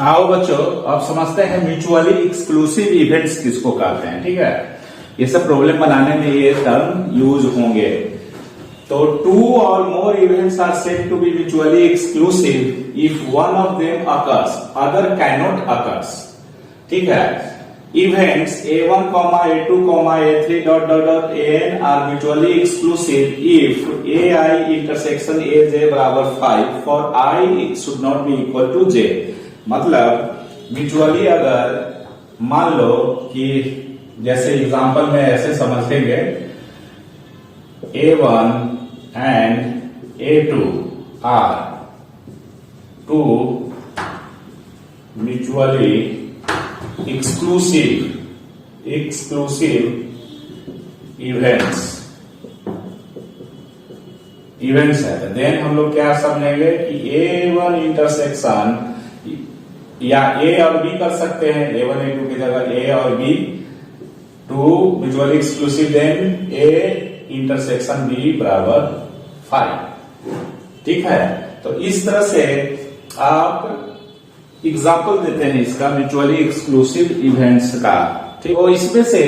आओ बच्चों, अब समझते हैं म्यूचुअली एक्सक्लूसिव इवेंट्स किसको कहते हैं। ठीक है, ये सब प्रॉब्लम बनाने में ये टर्म यूज होंगे। तो two or more events are said to be mutually exclusive if one of them occurs, other can not occurs. ठीक है, events A1, A2, A3 dot dot dot AN are mutually exclusive if AI intersection AJ बराबर 5 for I should not be equal to J। मतलब mutually अगर मान लो कि जैसे example में ऐसे समझ लेंगे, A1 and A2 are two mutually exclusive events है। देन हम लोग क्या समझेंगे कि A1 इंटरसेक्शन, या A और B कर सकते हैं, A1 A2 की जगह A और B two mutually exclusive, then A intersection B बराबर 5। ठीक है, तो इस तरह से आप एग्जाम्पल देते हैं इसका म्यूचुअली एक्सक्लूसिव इवेंट्स का। ठीक, और इसमें से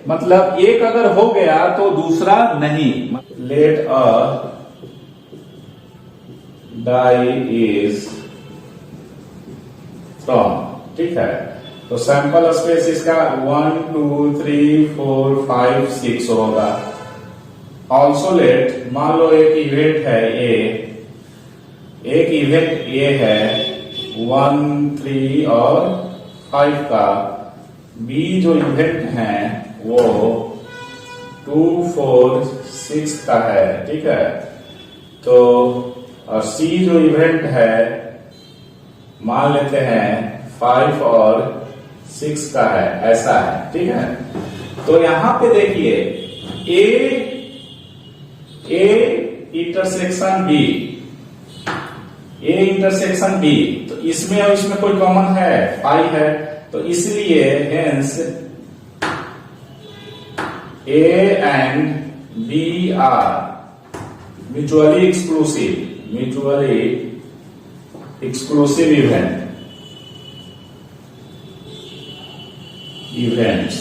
मतलब एक अगर हो गया तो दूसरा नहीं। Let a die is thrown. ठीक है, तो सैंपल स्पेस इसका 1 2 3 4 5 6 होगा। ऑल्सो लेट, मान लो एक इवेंट है ए, एक इवेंट ए है 1 3 और 5 का, बी जो इवेंट है वो 2 4 6 का है। ठीक है, तो और सी जो इवेंट है मान लेते हैं 5 और 6 का है, ऐसा है। ठीक है, तो यहां पे देखिए A intersection B, A intersection B, तो इसमें और इसमें कोई कॉमन है, 5 है, तो इसलिए hence A and B are mutually exclusive events.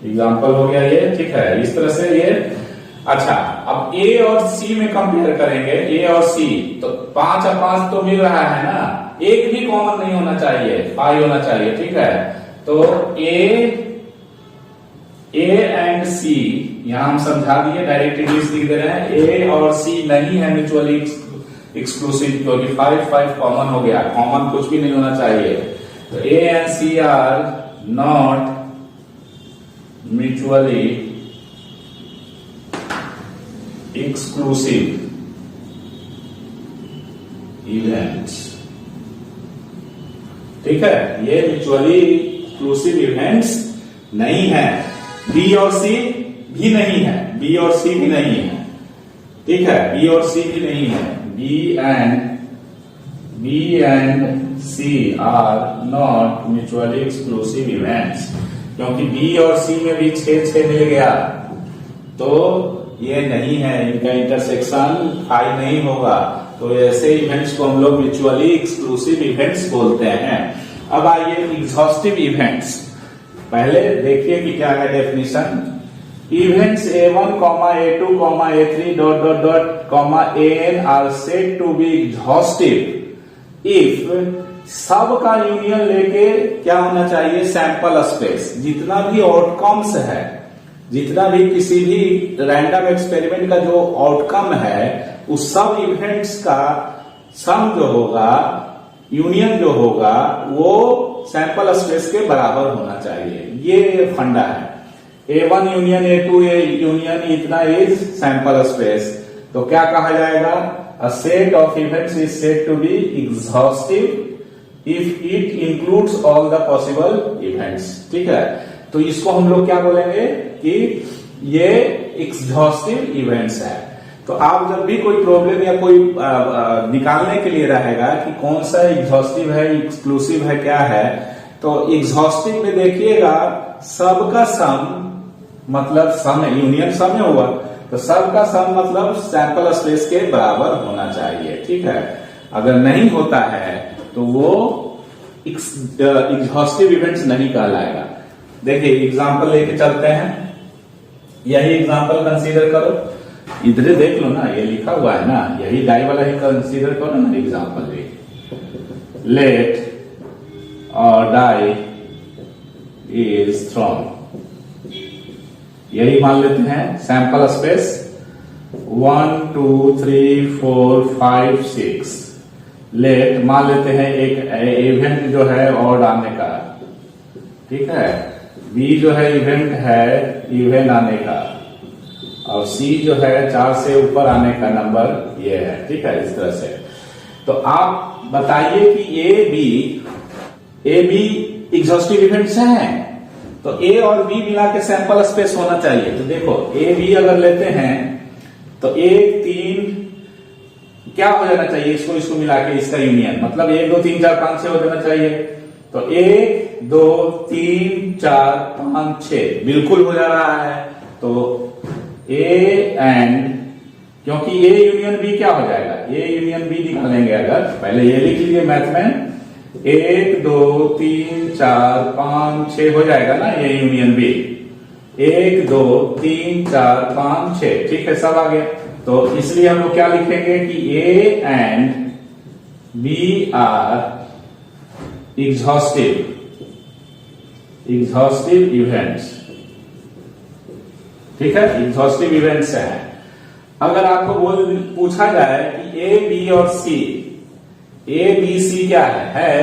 Example हो गया ये। ठीक है, इस तरह से ये। अच्छा, अब ए और सी में कंपेयर करेंगे, ए और सी, तो 5 और 5 तो मिल रहा है ना, एक भी कॉमन नहीं होना चाहिए, 5 होना चाहिए। ठीक है, तो ए एंड सी यहां हम समझा दिए, डायरेक्ट इंग्लिश लिख दे रहे हैं। ए और सी नहीं है म्यूचुअली एक्सक्लूसिव, क्योंकि 5 कॉमन हो गया, कॉमन कुछ भी नहीं होना चाहिए। तो A and C are not mutually exclusive events. ठीक है, ये म्यूचुअली एक्सक्लूसिव इवेंट्स नहीं है। बी और सी भी नहीं है, बी और सी भी नहीं है। ठीक है, बी और सी भी नहीं है। B and C are not mutually exclusive events, क्योंकि बी और सी में भी 6 मिल गया, तो ये नहीं है, इनका इंटरसेक्शन 5 नहीं होगा। तो ऐसे इवेंट्स को हम लोग म्यूचुअली एक्सक्लूसिव इवेंट्स बोलते हैं। अब आइए एग्जॉस्टिव इवेंट्स, पहले देखिए कि क्या है definition. Events A1, A2, A3 dot dot dot AN are said to be exhaustive if सब का यूनियन लेके क्या होना चाहिए, सैंपल स्पेस, जितना भी आउटकम्स है, जितना भी किसी भी रैंडम एक्सपेरिमेंट का जो आउटकम है, उस सब इवेंट्स का सम जो होगा, यूनियन जो होगा, वो सैंपल स्पेस के बराबर होना चाहिए। ये फंडा है। A1 यूनियन A2 यूनियन इतना इज सैंपल स्पेस। तो क्या कहा जाएगा, a set of events is said to be exhaustive if it includes all the possible events. ठीक है, तो इसको हम लोग क्या बोलेंगे कि ये एग्जॉस्टिव इवेंट्स है। तो आप जब भी कोई प्रॉब्लम या कोई निकालने के लिए रहेगा कि कौन सा एग्जॉस्टिव है, एक्सक्लूसिव है, क्या है, तो एग्जॉस्टिव में देखिएगा सबका सम, मतलब सम यूनियन सम हुआ, तो सबका सम मतलब सैंपल स्पेस के बराबर होना चाहिए। ठीक है, अगर नहीं होता है तो वो एग्जॉस्टिव इवेंट्स नहीं कहलाएगा। देखिए एग्जांपल लेके चलते हैं, यही एग्जांपल कंसीडर करो, इधर देख लो ना, ये लिखा हुआ है ना, यही डाई वाला ही कंसीडर करो ना एग्जांपल भी। लेट और डाई इज थ्रोन, यही मान लेते हैं। Sample space 1 2 3 4 5 6। लेट मान लेते हैं एक इवेंट जो है और आने का, ठीक है। बी जो है इवेंट है इवेंट आने का, और सी जो है 4 से ऊपर आने का नंबर ये है, ठीक है। इस तरह से तो आप बताइए कि ए बी एग्जॉस्टिव इवेंट्स हैं, तो ए और बी मिला के सैंपल स्पेस होना चाहिए। तो देखो ए बी अगर लेते हैं तो 1 3 क्या हो जाना चाहिए, इसको मिला के इसका यूनियन, मतलब 1 2 3 4 5 6 हो जाना चाहिए। तो 1 2 3 4 5 6 बिल्कुल हो जा रहा है। तो ए एंड, क्योंकि ए यूनियन बी क्या हो जाएगा, ए यूनियन बी निकालेंगे अगर, पहले ये लिख लीजिए मैथ में, 1 2 3 4 5 6 हो जाएगा ना ये यूनियन बी। 1 2 3 4 5 6, ठीक है, सब आ गया। तो इसलिए हम लोग क्या लिखेंगे कि A and B are exhaustive events, ठीक है, एग्जॉस्टिव इवेंट्स है। अगर आपको पूछा जाए कि ए बी और सी, ए बी सी क्या है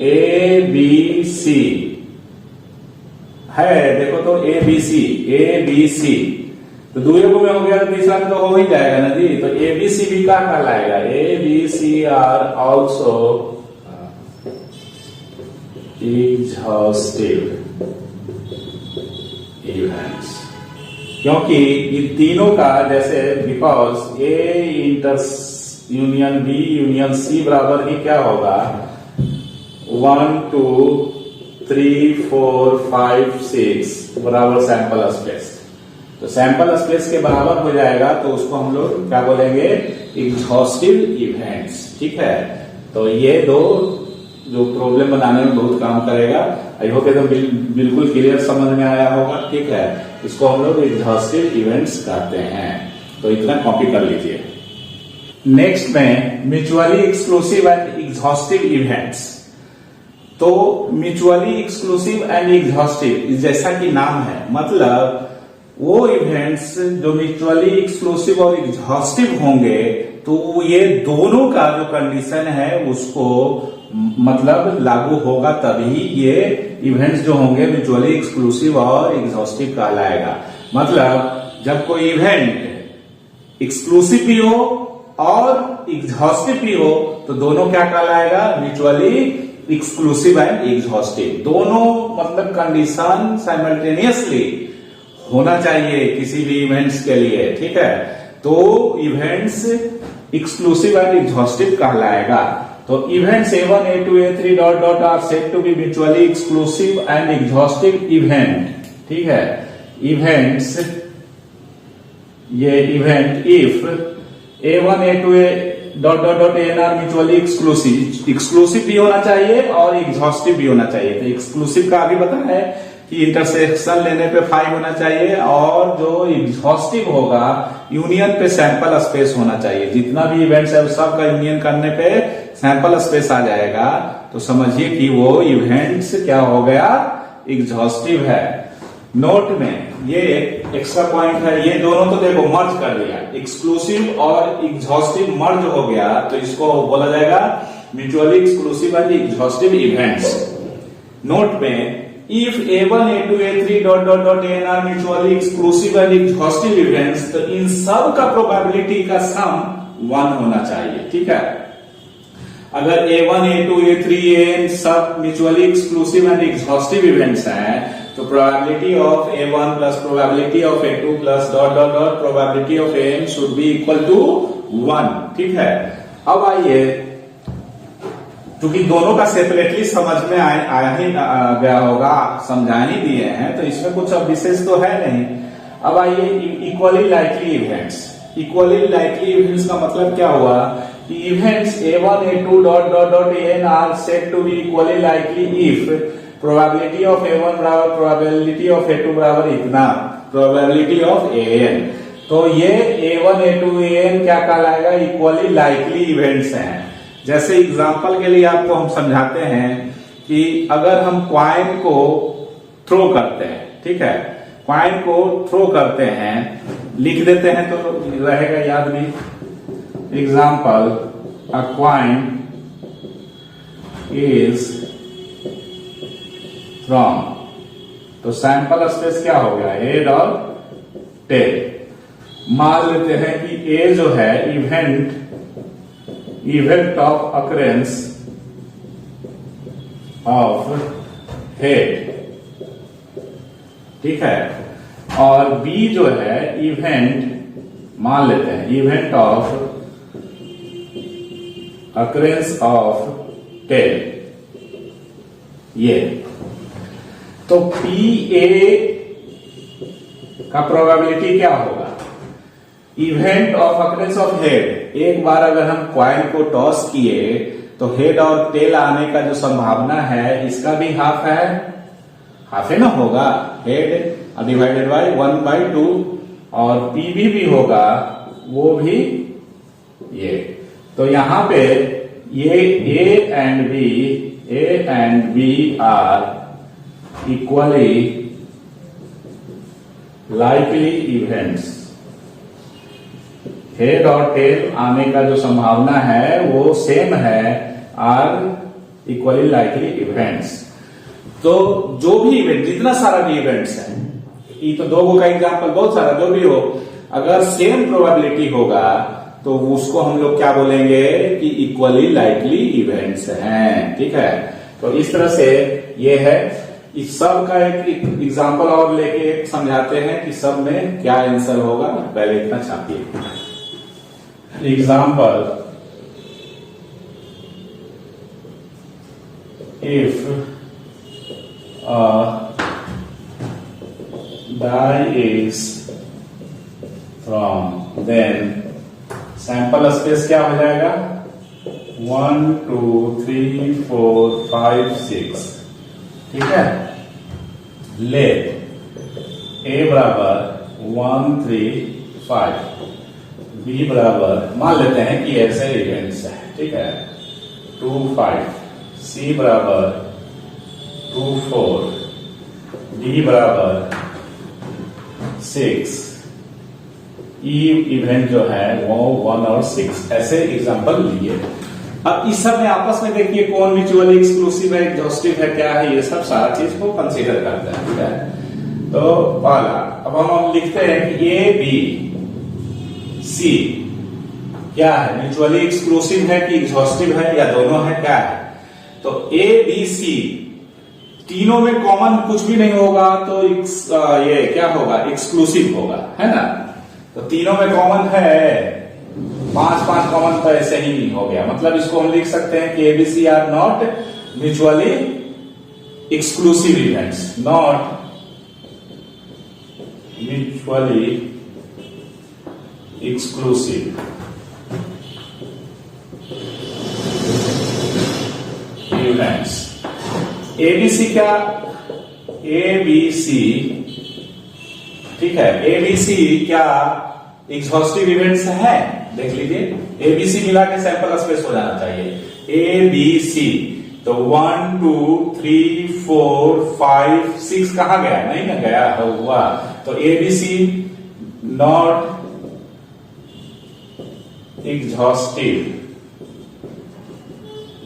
ए बी सी है, देखो तो ए बी सी तो दूसरे को में हो गया, तो तीसरा में तो हो ही जाएगा ना जी। तो ए बी सी भी क्या कहलाएगा, A B C are also exhaustive events, क्योंकि इन तीनों का जैसे because A inter union B union C बराबर ही क्या होगा 1 2 3 4 5 6 बराबर सैंपल स्पेस। तो सैंपल स्पेस के बराबर हो जाएगा तो उसको हम लोग क्या बोलेंगे, एग्जॉस्टिव इवेंट्स, ठीक है। तो ये दो जो प्रॉब्लम बनाने में बहुत काम करेगा। आई होप एकदम बिल्कुल क्लियर समझ में आया होगा, ठीक है। इसको हम लोग एग्जॉस्टिव इवेंट्स कहते हैं, तो इतना कॉपी कर लीजिए। नेक्स्ट में mutually exclusive and exhaustive events. तो म्यूचुअली एक्सक्लूसिव एंड एग्जॉस्टिव जैसा कि नाम है, मतलब वो इवेंट्स जो म्यूचुअली एक्सक्लूसिव और एग्जॉस्टिव होंगे, तो ये दोनों का जो कंडीशन है उसको मतलब लागू होगा, तभी ये इवेंट्स जो होंगे म्यूचुअली एक्सक्लूसिव और एग्जॉस्टिव कहलाएगा। मतलब जब कोई इवेंट एक्सक्लूसिव भी हो और एग्जॉस्टिव भी हो तो दोनों क्या कहलाएगा, म्यूचुअली एक्सक्लूसिव एंड एग्जॉस्टिव। दोनों मतलब कंडीशन साइमल्टेनियसली होना चाहिए किसी भी इवेंट्स के लिए, ठीक है। तो इवेंट्स एक्सक्लूसिव एंड एग्जॉस्टिव कहलाएगा। तो events A1 A2 A3 dot dot are said to be mutually exclusive and exhaustive event, ठीक है। इवेंट्स, ये event if A1 A2 dot dot dot N are mutually exclusive भी होना चाहिए और exhaustive भी होना चाहिए। तो एक्सक्लूसिव का अभी पता है कि इंटरसेक्शन लेने पे 5 होना चाहिए, और जो एग्जॉस्टिव होगा यूनियन पे सैंपल स्पेस होना चाहिए। जितना भी इवेंट्स है सब का यूनियन करने पे सैंपल स्पेस आ जाएगा, तो समझिए कि वो इवेंट्स क्या हो गया, एग्जॉस्टिव है। नोट में ये एक एक्स्ट्रा पॉइंट है, ये दोनों तो देखो मर्ज कर लिया, एक्सक्लूसिव और एग्जॉस्टिव मर्ज हो गया, तो इसको बोला जाएगा mutually exclusive and exhaustive events. Note में if A1 A2 A3 dot dot dot N are mutually exclusive and exhaustive events, तो इन सब का प्रोबेबिलिटी का सम 1 होना चाहिए, ठीक है। अगर A1 A2 A3 AN सब mutually exclusive and exhaustive events हैं, तो probability of A1 plus probability of A2 plus dot dot dot probability of AN should be equal to 1, ठीक है। अब आइए, क्योंकि दोनों का सेपरेटली समझ में आया ही गया होगा, समझा ही दिए हैं, तो इसमें कुछ अब विशेष तो है नहीं। अब आइए equally likely events. Equally likely events का मतलब क्या हुआ कि events A1 A2 dot dot dot AN are said to be equally likely if probability of A1 बराबर प्रोबेबिलिटी ऑफ A2 बराबर इतना, प्रोबेबिलिटी ऑफ AN। तो ये A1 A2 AN क्या कहलाएगा, इक्वली लाइकली इवेंट्स हैं। जैसे एग्जांपल के लिए आपको हम समझाते हैं कि अगर हम क्वाइन को थ्रो करते हैं, ठीक है, क्वाइन को थ्रो करते हैं, लिख देते हैं तो रहेगा याद भी। Example, a coin is throne, तो सैंपल स्पेस क्या हो गया, हेड और टेल। मान लेते हैं कि ए जो है event of occurrence of head, ठीक है, और बी जो है इवेंट, मान लेते हैं event of occurrence of tail, ये। तो पी ए का प्रोबेबिलिटी क्या होगा, event of occurrence of head, एक बार अगर हम क्वाइन को टॉस किए तो हेड और टेल आने का जो संभावना है इसका भी हाफ है, हाफ है ना होगा, हेड डिवाइडेड बाय 1/2, और पीबी भी होगा वो भी ये। तो यहां पे ये A and B are equally likely events, head और टेल आने का जो संभावना है वो सेम है, आर इक्वली लाइकली इवेंट्स। तो जो भी इवेंट, जितना सारा भी इवेंट्स है, ये तो दो का एग्जांपल, बहुत सारा जो भी हो, अगर सेम प्रोबेबिलिटी होगा तो उसको हम लोग क्या बोलेंगे कि इक्वली लाइकली इवेंट्स हैं, ठीक है। तो इस तरह से ये है, इस सब का एक एग्जांपल और लेके समझाते हैं कि सब में क्या आंसर होगा। पहले इतना छापिए। Example, if die is from, then sample space क्या हो जाएगा, 1 2 3 4 5 6, ठीक है। लेट ए बराबर 1 3 5, बी बराबर, मान लेते हैं कि ऐसे इवेंट्स है, ठीक है, 2 5, सी बराबर 2 4, डी बराबर 6, ई इवेंट जो है वो 1 और 6, ऐसे एग्जांपल लिए। अब इस सब में आपस में देखिए कौन म्यूचुअली एक्सक्लूसिव है, एग्जॉस्टिव है, क्या है, ये सब सारा चीज को कंसीडर करते हैं, ठीक है। तो पहला, अब हम लिखते हैं कि ए बी सी क्या है, म्यूचुअली एक्सक्लूसिव है कि एग्जॉस्टिव है, या दोनों है, क्या है। तो ए बी सी तीनों में कॉमन कुछ भी नहीं होगा तो ये क्या होगा, एक्सक्लूसिव होगा, है ना। तो तीनों में कॉमन है, 5 कॉमन तो ऐसे ही हो गया, मतलब इसको हम लिख सकते हैं कि A B C are not mutually exclusive events, not mutually exclusive events. A B C क्या, एबीसी, ठीक है, एबीसी क्या एग्जॉस्टिव इवेंट्स है, देख लीजिए, एबीसी मिला के सैंपल स्पेस हो जाना चाहिए, एबीसी। तो 1 2 3 4 5 6 कहां गया, नहीं ना गया हुआ, तो एबीसी नॉट एग्जॉस्टिव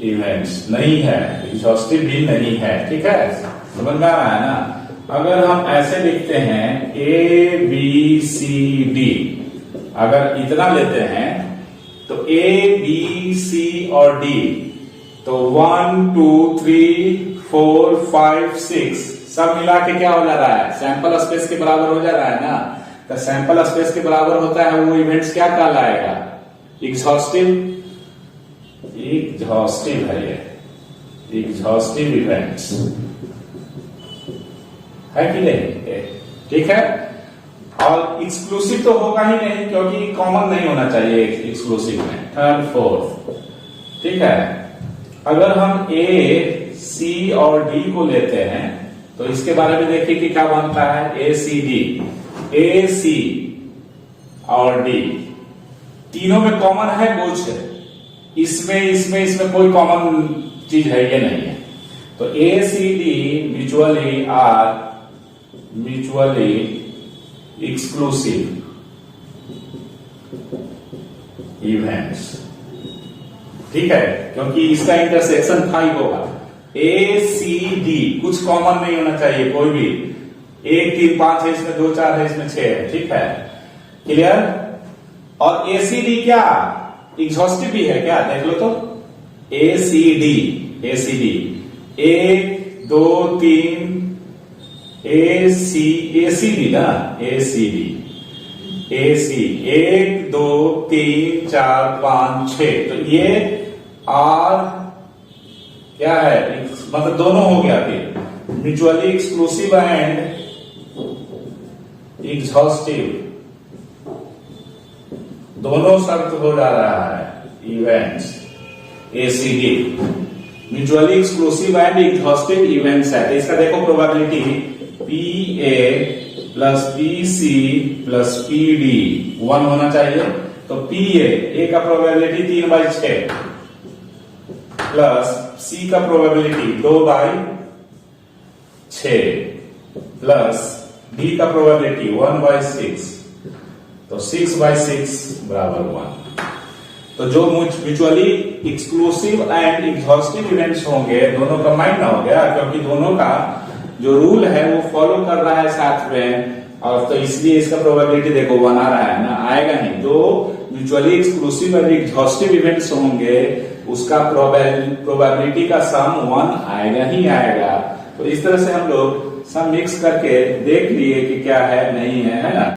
इवेंट्स, नहीं है, एग्जॉस्टिव भी नहीं है, ठीक है, समझ में आ रहा है ना। अगर हम ऐसे लिखते हैं ए बी सी डी, अगर इतना लेते हैं तो ए बी सी और डी, तो 1 2 3 4 5 6 सब मिला के क्या हो जा रहा है, सैंपल स्पेस के बराबर हो जा रहा है ना। तो सैंपल स्पेस के बराबर होता है वो इवेंट्स क्या कहलाएगा, एग्जॉस्टिव, एग्जॉस्टिव है ये, एग्जॉस्टिव इवेंट्स है कि नहीं, ठीक है। और एक्सक्लूसिव तो होगा ही नहीं क्योंकि कॉमन नहीं होना चाहिए एक्सक्लूसिव में। थर्ड फोर्थ, ठीक है। अगर हम ए सी और डी को लेते हैं तो इसके बारे में देखिए कि क्या बनता है। ए सी डी, ए सी और डी तीनों में कॉमन है कुछ, इसमें कोई कॉमन चीज है ये नहीं है। तो A C D mutually are mutually exclusive events, ठीक है, क्योंकि इसका इंटरसेक्शन था ही होगा। ए सी डी कुछ कॉमन नहीं होना चाहिए कोई भी, 1 3 5 है इसमें, 2 4 है इसमें, 6 है, ठीक है, क्लियर। और ए सी डी क्या एग्जॉस्टिव भी है क्या, देख लो तो। A C D 1 2 3 A C D ना, ए सी डी ए सी 1 2 3 4 5 6, तो ये आर क्या है, मतलब दोनों हो गया फिर म्यूचुअली एक्सक्लूसिव एंड एग्जॉस्टिव, दोनों शर्त हो जा रहा है events A C D mutually exclusive and exhaustive events है। तो इसका देखो probability P A plus P C plus P D 1 होना चाहिए। तो पी ए का प्रोबेबिलिटी 3/6 प्लस सी का प्रोबेबिलिटी 2/6 प्लस डी का प्रोबेबिलिटी 1/6, तो 6/6 बराबर 1। तो जो mutually exclusive and exhaustive events होंगे दोनों कंबाइंड ना हो गया, क्योंकि दोनों का जो रूल है वो फॉलो कर रहा है साथ में, और तो इसलिए इसका प्रोबेबिलिटी देखो 1 आ रहा है ना, आएगा नहीं। जो mutually exclusive and exhaustive events होंगे उसका प्रोबेबिलिटी का सम 1 आएगा ही आएगा। तो इस तरह से हम लोग सब मिक्स करके देख लिए कि क्या है नहीं है ना।